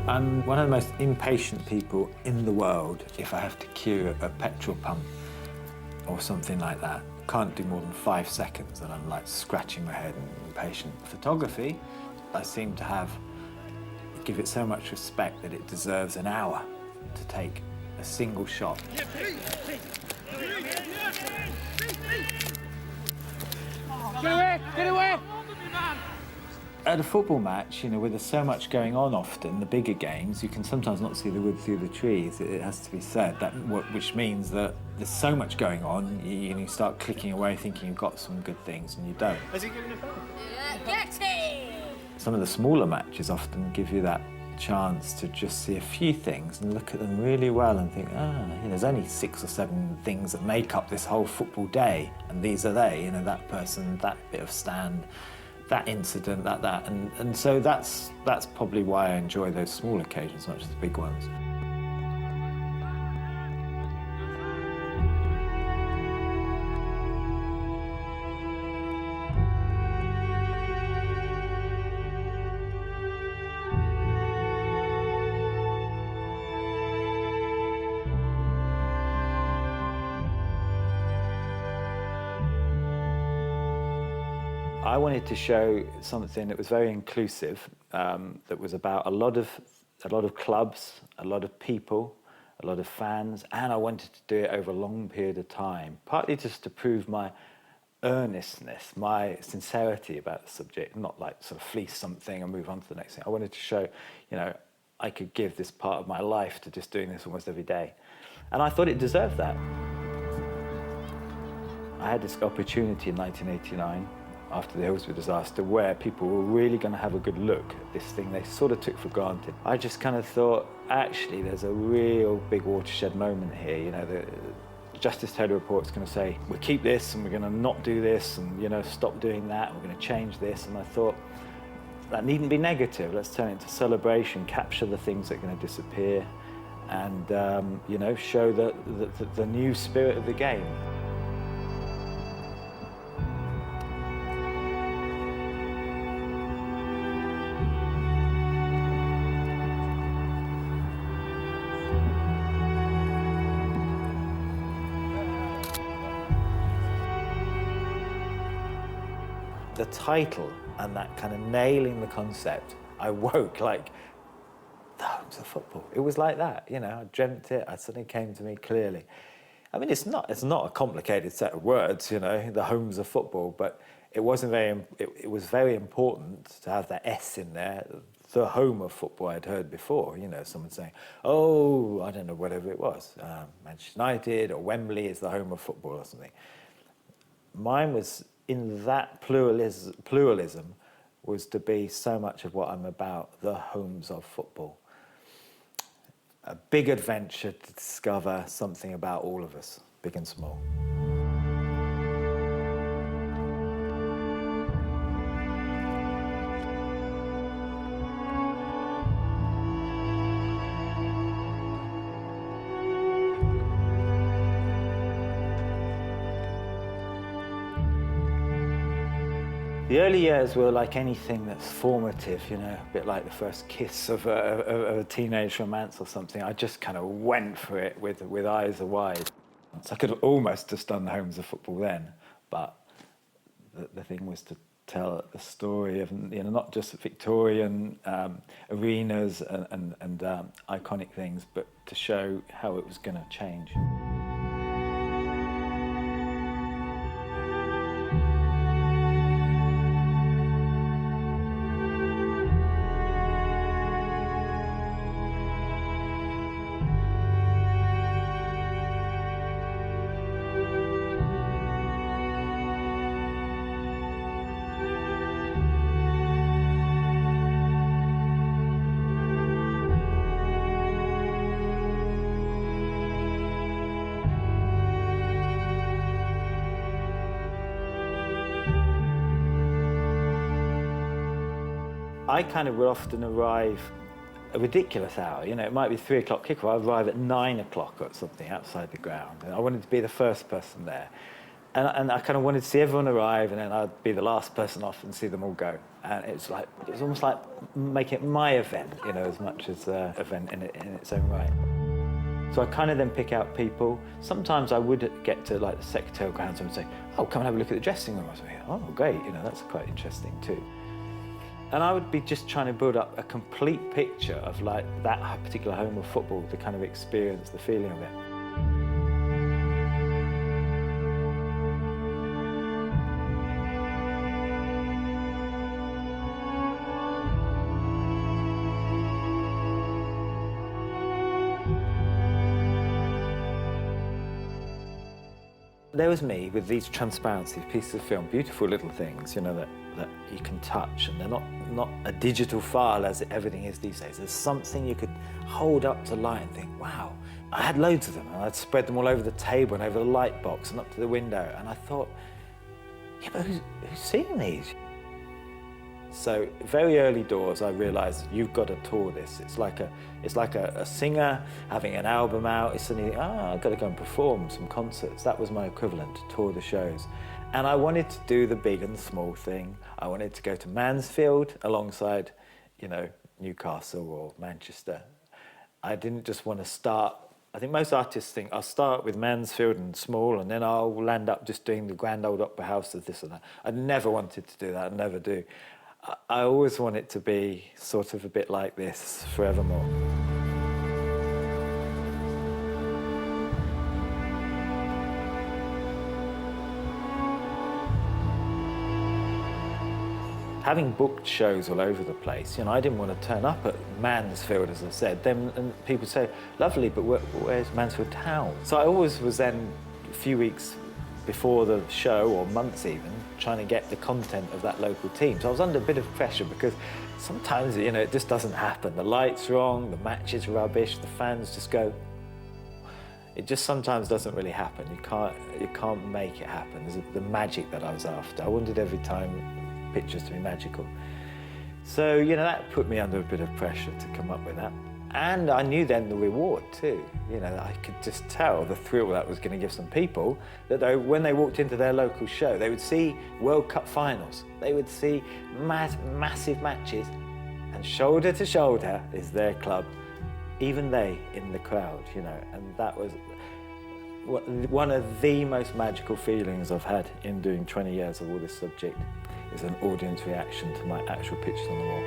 I'm one of the most impatient people in the world if I have to queue a petrol pump or something like that. Can't do more than 5 seconds and I'm like scratching my head and impatient. Photography, I seem to give it so much respect that it deserves an hour to take a single shot. Get away! At a football match, you know, where there's so much going on often, the bigger games, you can sometimes not see the wood through the trees. It has to be said, which means that there's so much going on, you start clicking away thinking you've got some good things and you don't. Has he given a foul? Get it! Some of the smaller matches often give you that chance to just see a few things and look at them really well and think, there's only 6 or 7 things that make up this whole football day, and these are they, that person, that bit of stand, that incident, that. And so that's probably why I enjoy those small occasions, not just the big ones. I wanted to show something that was very inclusive, that was about a lot of clubs, a lot of people, a lot of fans, and I wanted to do it over a long period of time, partly just to prove my earnestness, my sincerity about the subject, not like sort of fleece something and move on to the next thing. I wanted to show, I could give this part of my life to just doing this almost every day. And I thought it deserved that. I had this opportunity in 1989, after the Hillsborough disaster, where people were really going to have a good look at this thing they sort of took for granted. I just kind of thought, actually, there's a real big watershed moment here. The Justice Taylor report's going to say, we'll keep this and we're going to not do this and, stop doing that, we're going to change this. And I thought, that needn't be negative. Let's turn it into celebration, capture the things that are going to disappear and, show the new spirit of the game. The title and that kind of nailing the concept, I woke like, the homes of football. It was like that, I dreamt it, it suddenly came to me clearly. I mean, it's not a complicated set of words, the homes of football, but it was very important to have that S in there, the home of football I'd heard before, someone saying, oh, I don't know, whatever it was, Manchester United or Wembley is the home of football or something. Mine was, in that pluralism, was to be so much of what I'm about, the homes of football. A big adventure to discover something about all of us, big and small. The early years were like anything that's formative, a bit like the first kiss of a teenage romance or something. I just kind of went for it with eyes wide. So I could have almost just done the homes of football then, but the thing was to tell a story of, not just Victorian arenas and iconic things, but to show how it was going to change. I kind of would often arrive a ridiculous hour. It might be 3 o'clock kickoff. I'd arrive at 9 o'clock or something outside the ground. And I wanted to be the first person there. And I kind of wanted to see everyone arrive, and then I'd be the last person off and see them all go. And it was almost like making it my event, you know, as much as an event in its own right. So I kind of then pick out people. Sometimes I would get to like the secretarial grounds and say, "Oh, come and have a look at the dressing room." I was like, "Oh, great, you know, that's quite interesting too." And I would be just trying to build up a complete picture of like that particular home of football, the kind of experience, the feeling of it. There was me with these transparency pieces of film, beautiful little things, you know, that you can touch, and they're not a digital file as everything is these days. There's something you could hold up to light and think, wow. I had loads of them, and I'd spread them all over the table and over the light box and up to the window, and I thought, yeah, but who's seeing these? So very early doors, I realised you've got to tour this. It's like a singer having an album out. It's suddenly, I've got to go and perform some concerts. That was my equivalent, to tour the shows. And I wanted to do the big and the small thing. I wanted to go to Mansfield alongside, you know, Newcastle or Manchester. I didn't just want to start. I think most artists think, I'll start with Mansfield and small, and then I'll land up just doing the Grand Old Opera House of this and that. I never wanted to do that, I never do. I always want it to be sort of a bit like this forevermore. Having booked shows all over the place, you know, I didn't want to turn up at Mansfield, as I said. Then and people say, lovely, but where's Mansfield Town? So I always was then, a few weeks before the show, or months even, trying to get the content of that local team. So I was under a bit of pressure because sometimes, you know, it just doesn't happen. The light's wrong, the match is rubbish, the fans just go. It just sometimes doesn't really happen. You can't make it happen. There's the magic that I was after. I wanted every time pictures to be magical. So, you know, that put me under a bit of pressure to come up with that. And I knew then the reward too. You know, I could just tell the thrill that was going to give some people, that when they walked into their local show, they would see World Cup finals, they would see massive matches, and shoulder to shoulder is their club, even they in the crowd, you know. And that was one of the most magical feelings I've had in doing 20 years of all this subject, is an audience reaction to my actual pictures on the wall.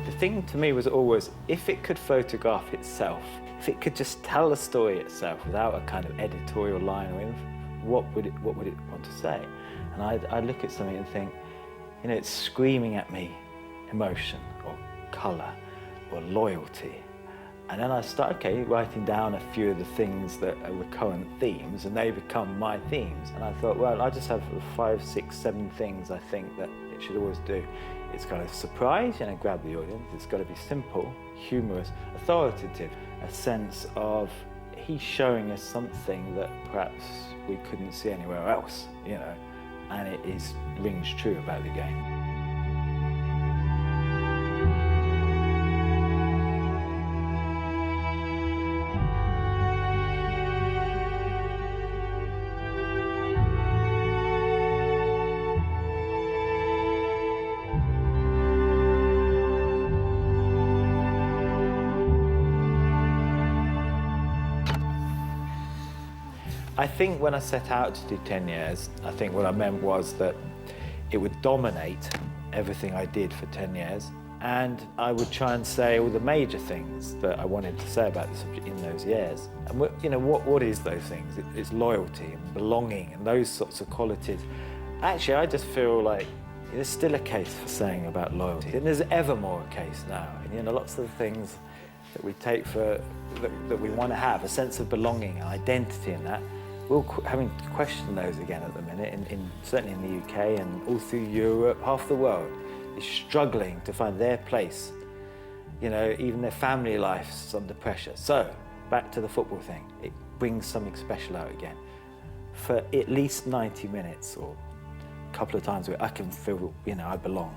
The thing to me was always, if it could photograph itself, if it could just tell the story itself without a kind of editorial line or anything, what would it want to say? And I'd look at something and think, you know, it's screaming at me emotion or colour or loyalty. And then I start, writing down a few of the things that are recurrent themes, and they become my themes. And I thought, well, I just have 5, 6, 7 things I think that it should always do. It's got to surprise, you know, grab the audience. It's got to be simple, humorous, authoritative, a sense of he's showing us something that perhaps we couldn't see anywhere else, you know, and it rings true about the game. I think when I set out to do 10 years, I think what I meant was that it would dominate everything I did for 10 years, and I would try and say all the major things that I wanted to say about the subject in those years. And you know, what is those things? It's loyalty and belonging and those sorts of qualities. Actually, I just feel like there's still a case for saying about loyalty, and there's ever more a case now. And you know, lots of the things that we take for, that we want to have, a sense of belonging, identity in that, we're having to question those again at the minute, certainly in the UK and all through Europe. Half the world is struggling to find their place. You know, even their family life's under pressure. So, back to the football thing. It brings something special out again. For at least 90 minutes or a couple of times where I can feel, you know, I belong.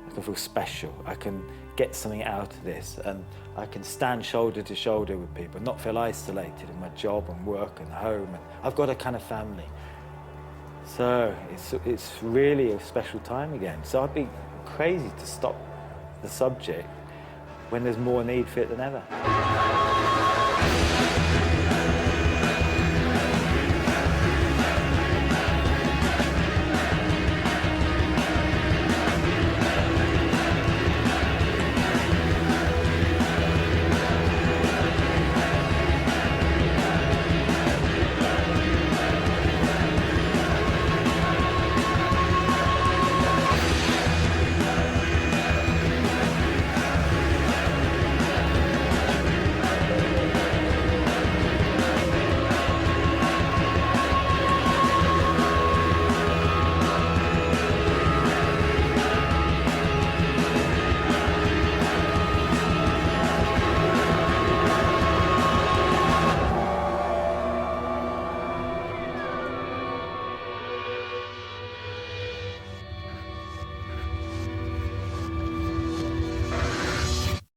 I I can feel special. I can get something out of this, and I can stand shoulder to shoulder with people, not feel isolated in my job and work and home. And I've got a kind of family. So it's really a special time again. So I'd be crazy to stop the subject when there's more need for it than ever.